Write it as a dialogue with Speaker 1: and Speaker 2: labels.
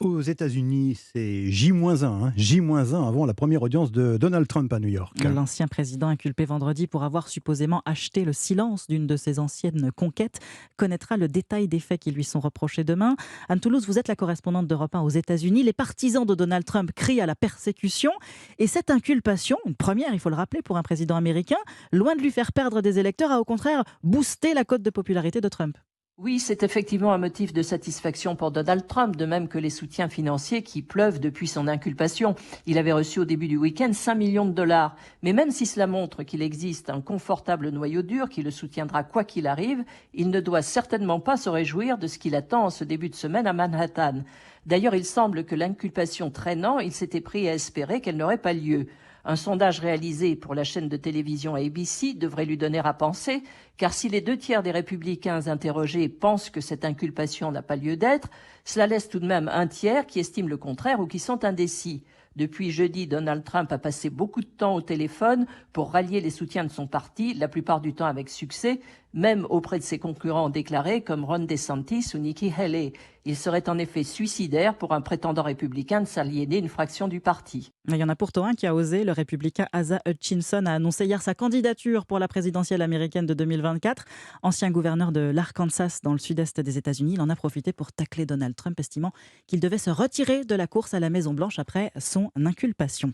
Speaker 1: Aux États-Unis, c'est J-1, J-1 avant la première audience de Donald Trump à New York.
Speaker 2: L'ancien président inculpé vendredi pour avoir supposément acheté le silence d'une de ses anciennes conquêtes connaîtra le détail des faits qui lui sont reprochés demain. Anne Toulouse, vous êtes la correspondante d'Europe 1 aux États-Unis. Les partisans de Donald Trump crient à la persécution. Et cette inculpation, une première, il faut le rappeler, pour un président américain, loin de lui faire perdre des électeurs, a au contraire boosté la cote de popularité de Trump.
Speaker 3: Oui, c'est effectivement un motif de satisfaction pour Donald Trump, de même que les soutiens financiers qui pleuvent depuis son inculpation. Il avait reçu au début du week-end 5 millions de dollars. Mais même si cela montre qu'il existe un confortable noyau dur qui le soutiendra quoi qu'il arrive, il ne doit certainement pas se réjouir de ce qu'il attend en ce début de semaine à Manhattan. D'ailleurs, il semble que l'inculpation traînant, il s'était pris à espérer qu'elle n'aurait pas lieu. Un sondage réalisé pour la chaîne de télévision ABC devrait lui donner à penser, car si les 2 tiers des républicains interrogés pensent que cette inculpation n'a pas lieu d'être, cela laisse tout de même un tiers qui estiment le contraire ou qui sont indécis. Depuis jeudi, Donald Trump a passé beaucoup de temps au téléphone pour rallier les soutiens de son parti, la plupart du temps avec succès, même auprès de ses concurrents déclarés comme Ron DeSantis ou Nikki Haley. Il serait en effet suicidaire pour un prétendant républicain de s'aliéner une fraction du parti.
Speaker 2: Il y en a pourtant un qui a osé. Le républicain Asa Hutchinson a annoncé hier sa candidature pour la présidentielle américaine de 2024. Ancien gouverneur de l'Arkansas dans le sud-est des États-Unis, il en a profité pour tacler Donald Trump, estimant qu'il devait se retirer de la course à la Maison-Blanche après son inculpation.